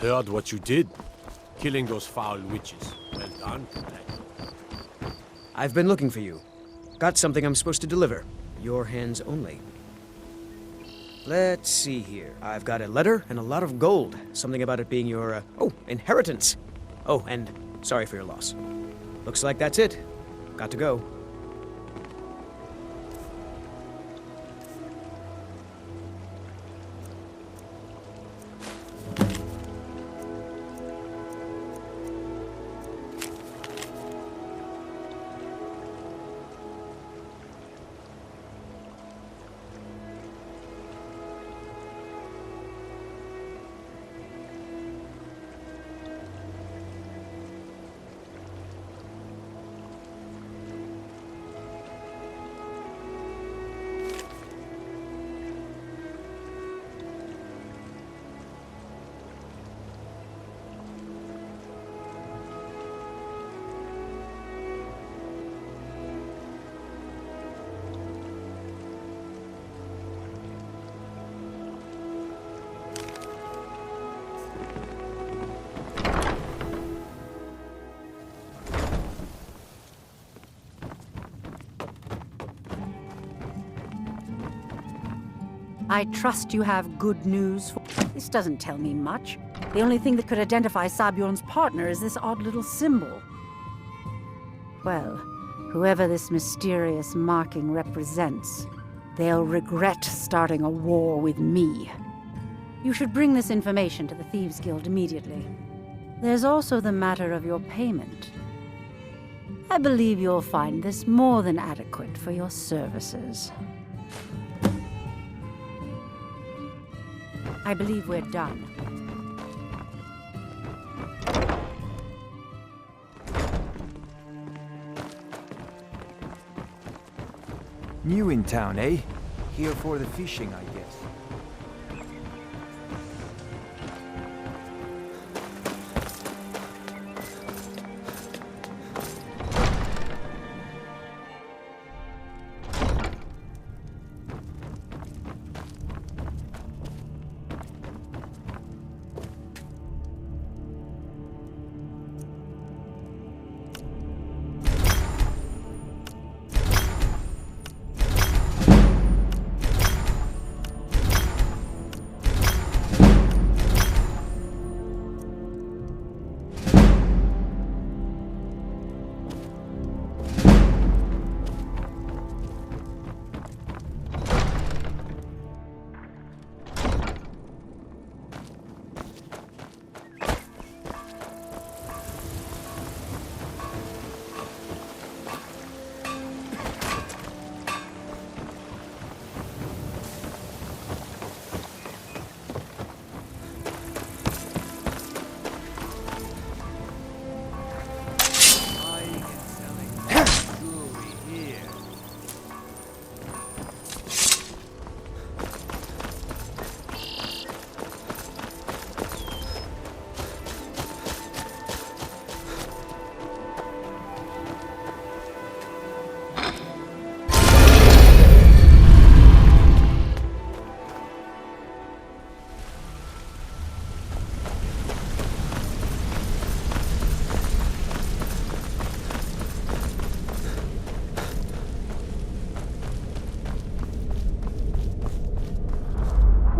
Heard what you did. Killing those foul witches. Well done, lad. I've been looking for you. Got something I'm supposed to deliver. Your hands only. Let's see here. I've got a letter and a lot of gold. Something about it being your, inheritance. Oh, and sorry for your loss. Looks like that's it. Got to go. I trust you have good news for... This doesn't tell me much. The only thing that could identify Sabjorn's partner is this odd little symbol. Well, whoever this mysterious marking represents, they'll regret starting a war with me. You should bring this information to the Thieves' Guild immediately. There's also the matter of your payment. I believe you'll find this more than adequate for your services. I believe we're done. New in town, eh? Here for the fishing, I guess.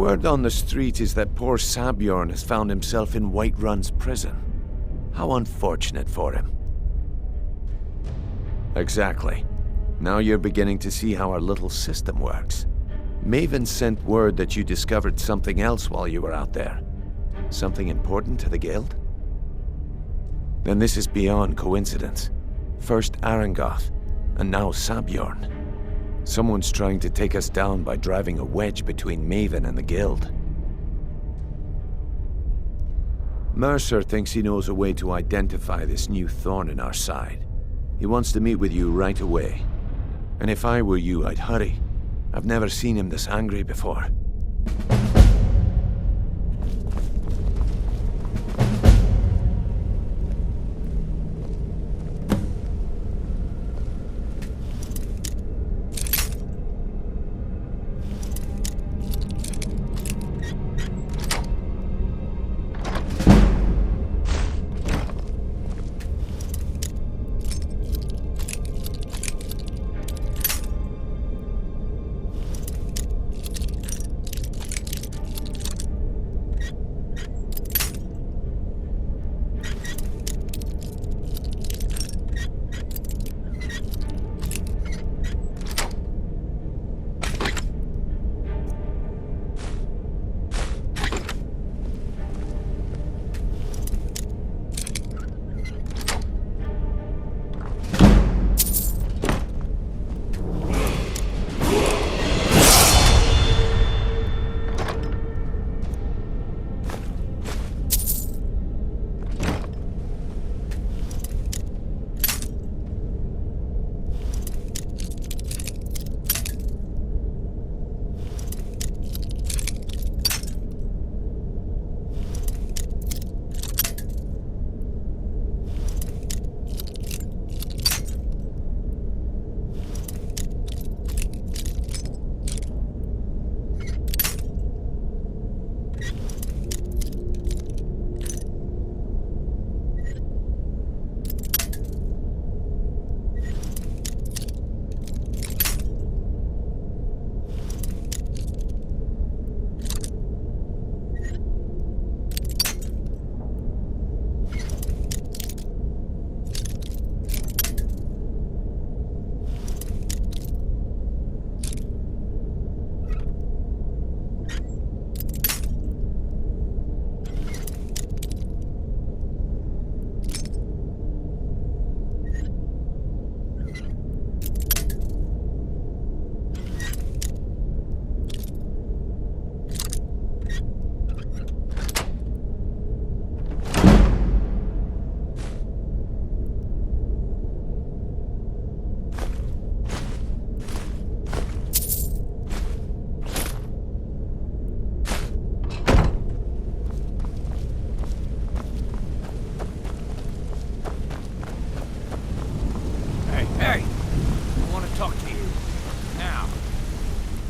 Word on the street is that poor Sabjorn has found himself in Whiterun's prison. How unfortunate for him. Exactly. Now you're beginning to see how our little system works. Maven sent word that you discovered something else while you were out there. Something important to the guild? Then this is beyond coincidence. First Arangoth, and now Sabjorn. Someone's trying to take us down by driving a wedge between Maven and the guild. Mercer thinks he knows a way to identify this new thorn in our side. He wants to meet with you right away. And if I were you, I'd hurry. I've never seen him this angry before.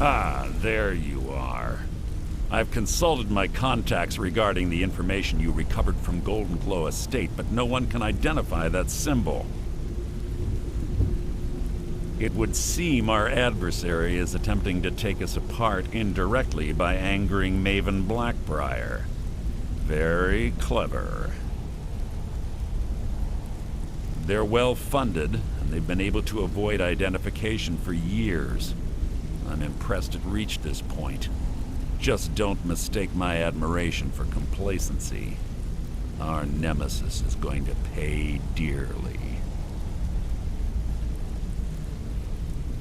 Ah, there you are. I've consulted my contacts regarding the information you recovered from Golden Glow Estate, but no one can identify that symbol. It would seem our adversary is attempting to take us apart indirectly by angering Maven Blackbriar. Very clever. They're well funded, and they've been able to avoid identification for years. I'm impressed it reached this point. Just don't mistake my admiration for complacency. Our nemesis is going to pay dearly.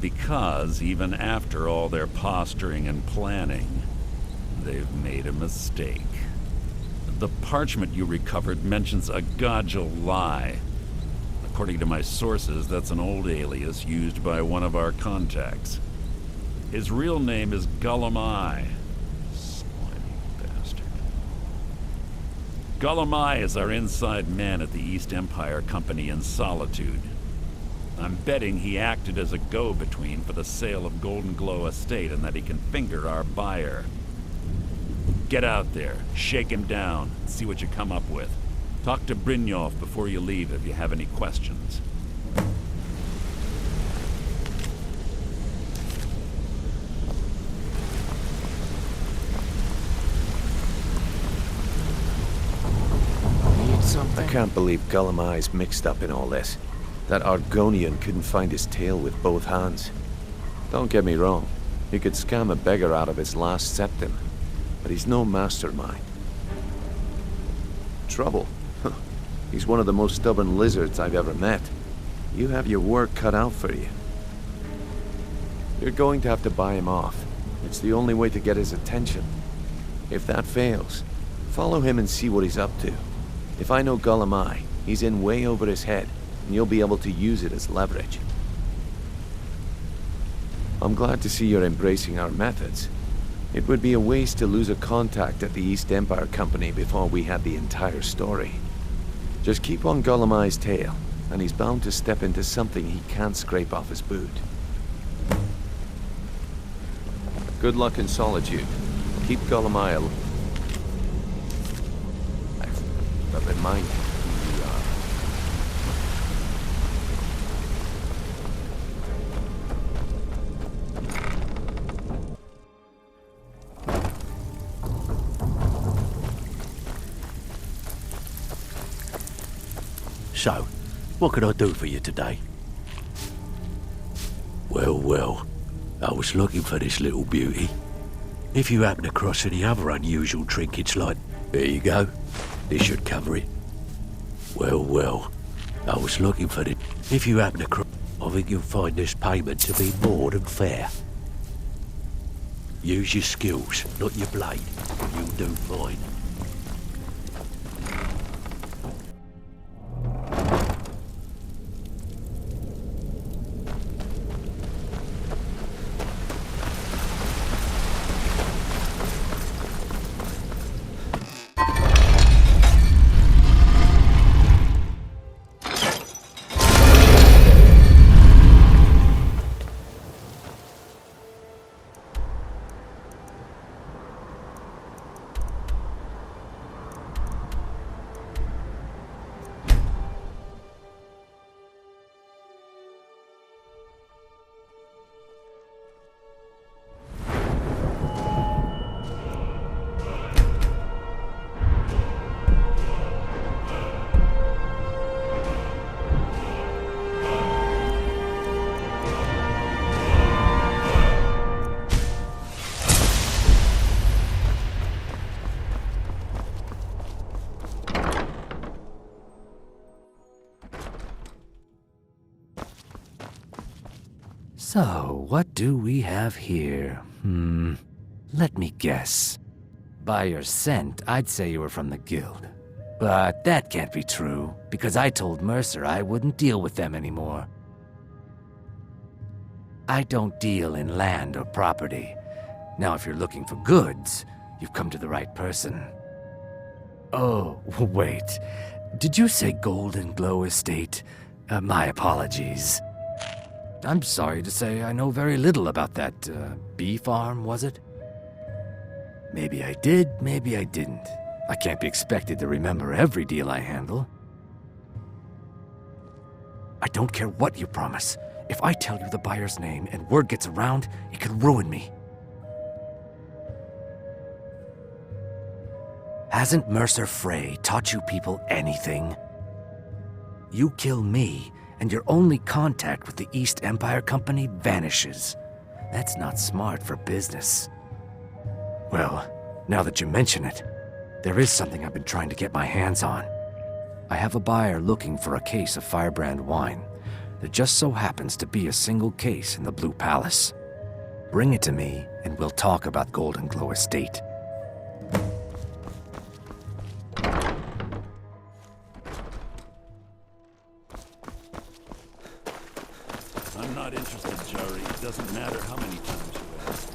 Because even after all their posturing and planning, they've made a mistake. The parchment you recovered mentions a Godjal lie. According to my sources, that's an old alias used by one of our contacts. His real name is Gullum-Eye. Slimy bastard. Gullum-Eye is our inside man at the East Empire Company in Solitude. I'm betting he acted as a go-between for the sale of Golden Glow Estate and that he can finger our buyer. Get out there, shake him down, and see what you come up with. Talk to Brynjolf before you leave if you have any questions. Need something? I can't believe Gullum-Eye's mixed up in all this. That Argonian couldn't find his tail with both hands. Don't get me wrong, he could scam a beggar out of his last septim, but he's no mastermind. Trouble? He's one of the most stubborn lizards I've ever met. You have your work cut out for you. You're going to have to buy him off. It's the only way to get his attention. If that fails, follow him and see what he's up to. If I know Gullum-Eye, he's in way over his head, and you'll be able to use it as leverage. I'm glad to see you're embracing our methods. It would be a waste to lose a contact at the East Empire Company before we had the entire story. Just keep on Gullum-Eye's tail, and he's bound to step into something he can't scrape off his boot. Good luck in Solitude. Keep Gullum-Eye alive. But remind him who you are. So, what can I do for you today? Well, I was looking for this little beauty. If you happen across any other unusual trinkets like... There you go. This should cover it. Well, I was looking for it. If you happen across... I think you'll find this payment to be more than fair. Use your skills, not your blade. You'll do fine. So, what do we have here? Let me guess. By your scent, I'd say you were from the guild. But that can't be true, because I told Mercer I wouldn't deal with them anymore. I don't deal in land or property. Now, if you're looking for goods, you've come to the right person. Oh, wait. Did you say Golden Glow Estate? My apologies. I'm sorry to say I know very little about that, bee farm, was it? Maybe I did, maybe I didn't. I can't be expected to remember every deal I handle. I don't care what you promise. If I tell you the buyer's name and word gets around, it could ruin me. Hasn't Mercer Frey taught you people anything? You kill me, and your only contact with the East Empire Company vanishes. That's not smart for business. Well, now that you mention it, there is something I've been trying to get my hands on. I have a buyer looking for a case of Firebrand wine. There just so happens to be a single case in the Blue Palace. Bring it to me, and we'll talk about Golden Glow Estate. I'm not interested, Jari. It doesn't matter how many times you ask.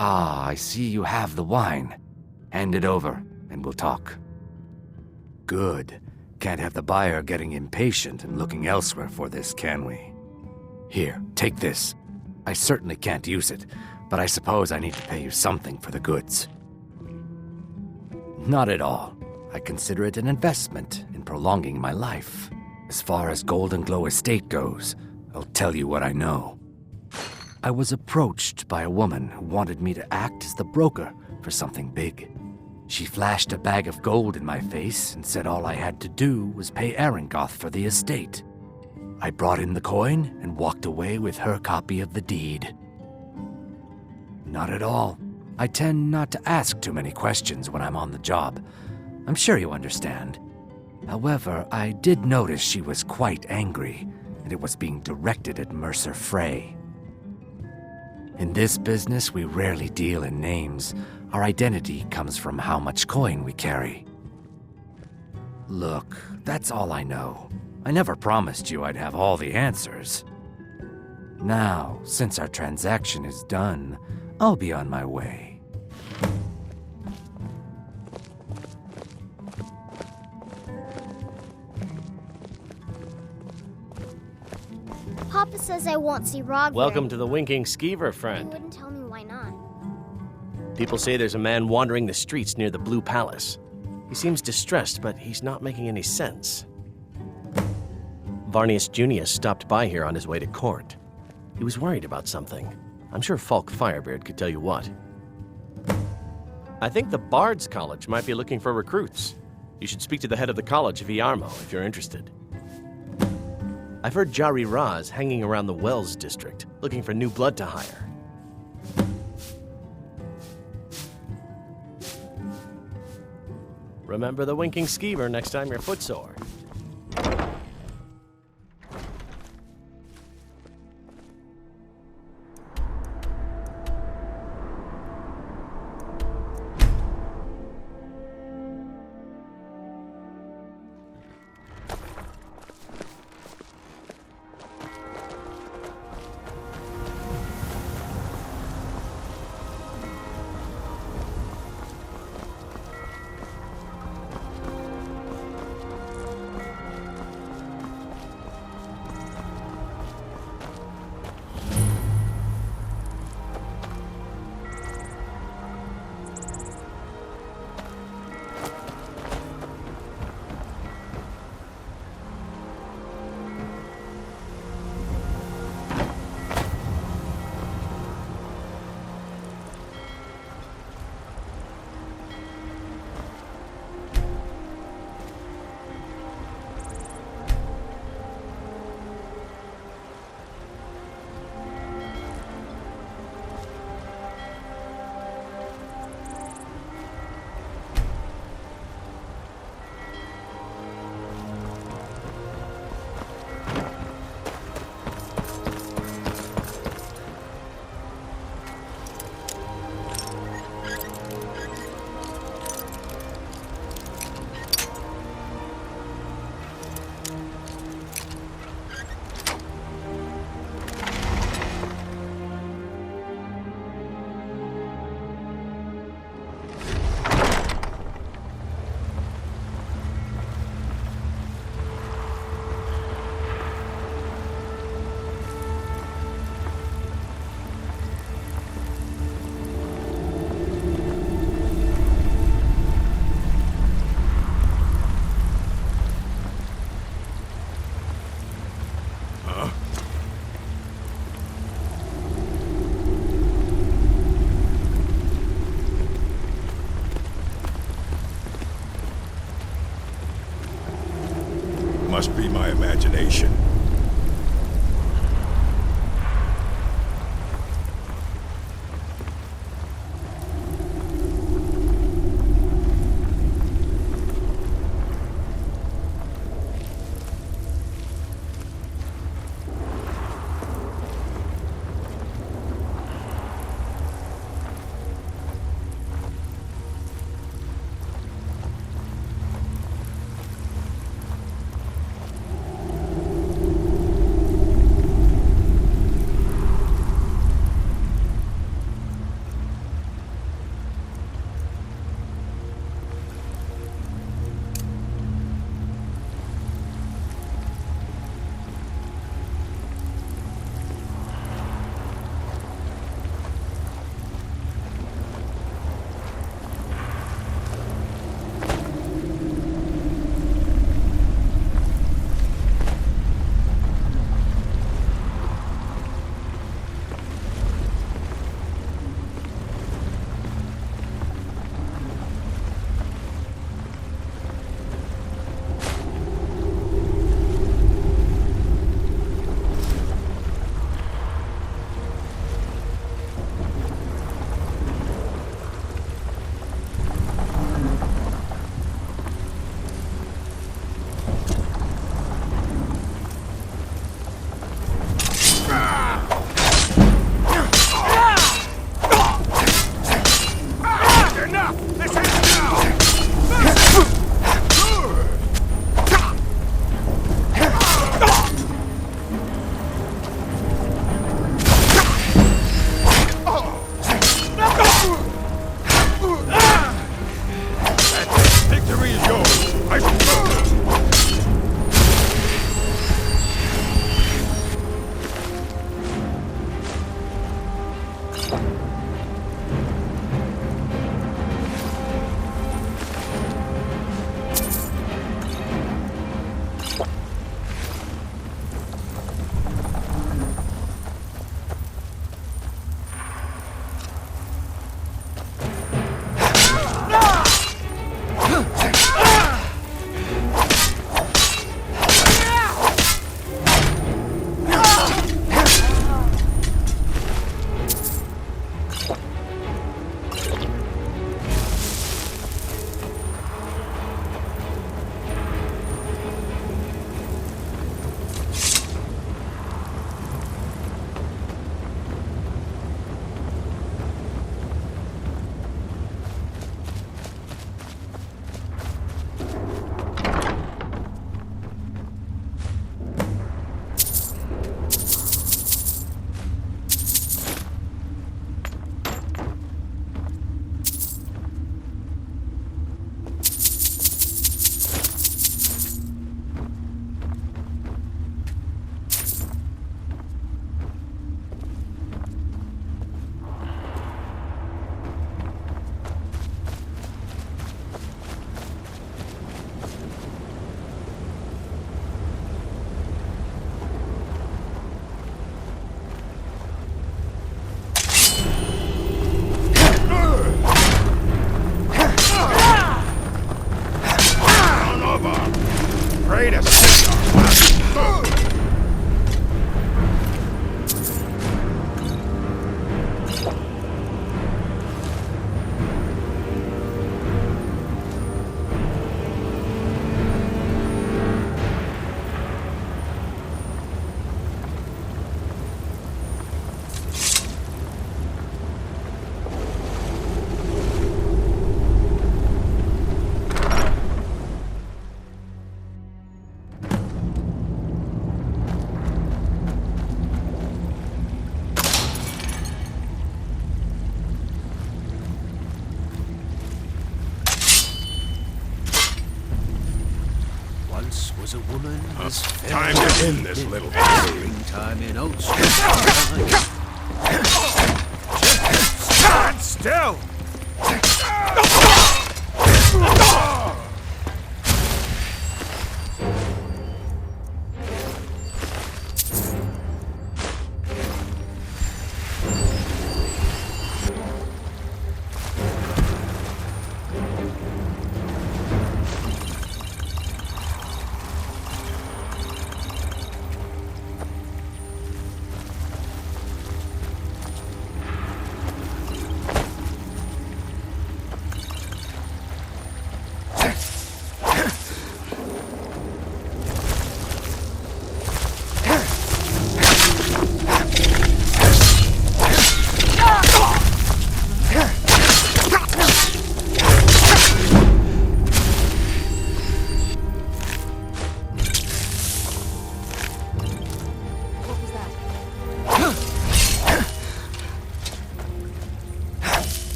Ah, I see you have the wine. Hand it over, and we'll talk. Good. Can't have the buyer getting impatient and looking elsewhere for this, can we? Here, take this. I certainly can't use it, but I suppose I need to pay you something for the goods. Not at all. I consider it an investment in prolonging my life. As far as Golden Glow Estate goes, I'll tell you what I know. I was approached by a woman who wanted me to act as the broker for something big. She flashed a bag of gold in my face and said all I had to do was pay Arangoth for the estate. I brought in the coin and walked away with her copy of the deed. Not at all. I tend not to ask too many questions when I'm on the job. I'm sure you understand. However, I did notice she was quite angry, and it was being directed at Mercer Frey. In this business, we rarely deal in names. Our identity comes from how much coin we carry. Look, that's all I know. I never promised you I'd have all the answers. Now, since our transaction is done, I'll be on my way. Papa says I won't see Rog. Welcome to the Winking Skeever, He friend. wouldn't tell me why not. People say there's a man wandering the streets near the Blue Palace. He seems distressed, but he's not making any sense. Varnius Junius stopped by here on his way to court. He was worried about something. I'm sure Falk Firebeard could tell you what. I think the Bard's College might be looking for recruits. You should speak to the head of the college, Viarmo, if you're interested. I've heard Jari Raz hanging around the Wells district, looking for new blood to hire. Remember the Winking Skeever next time you're footsore. Must be my imagination. was a woman as Time to end this little game. Springtime in Oats. Stand still!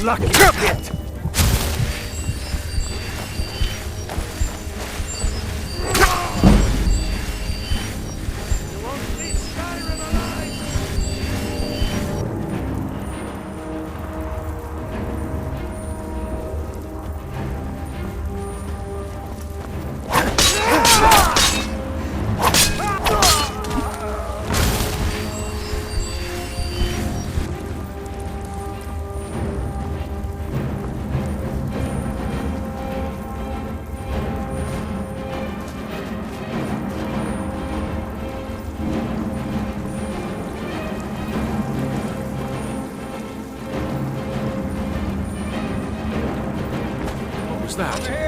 lucky shit! What's that?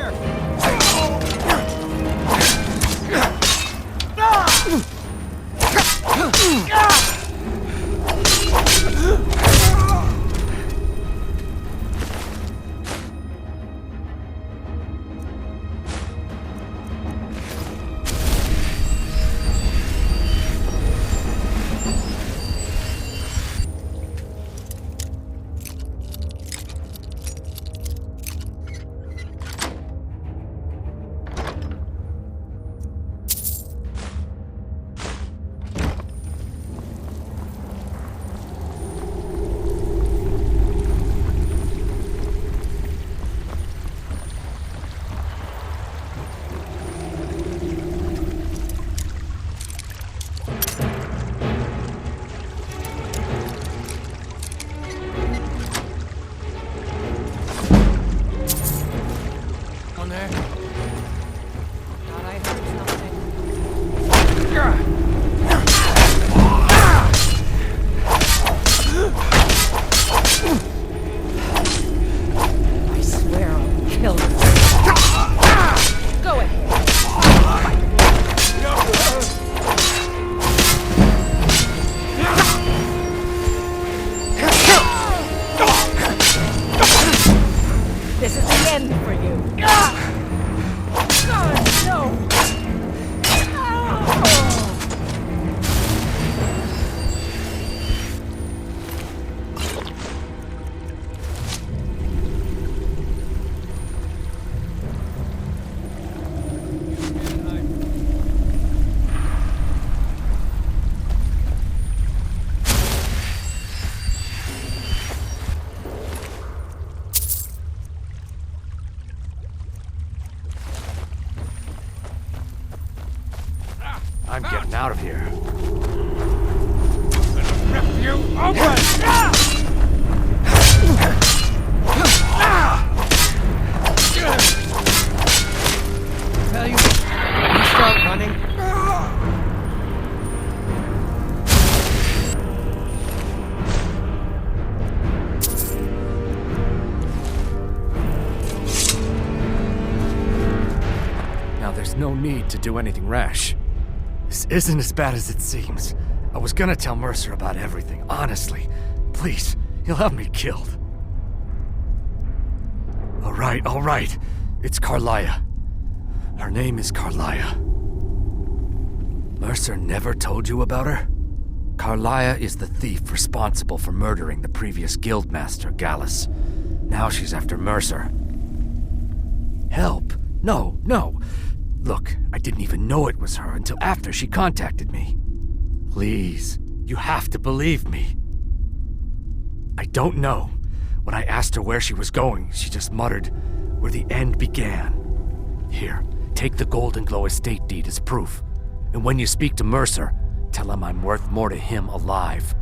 I'm getting out of here. Rip you open! Tell you, you start running. Now there's no need to do anything rash. This isn't as bad as it seems. I was gonna tell Mercer about everything, honestly. Please, he'll have me killed. All right. It's Carlia. Her name is Carlia. Mercer never told you about her? Carlia is the thief responsible for murdering the previous guildmaster, Gallus. Now she's after Mercer. Help? No. Look, I didn't even know it was her until after she contacted me. Please, you have to believe me. I don't know. When I asked her where she was going, she just muttered, "Where the end began." Here, take the Golden Glow estate deed as proof. And when you speak to Mercer, tell him I'm worth more to him alive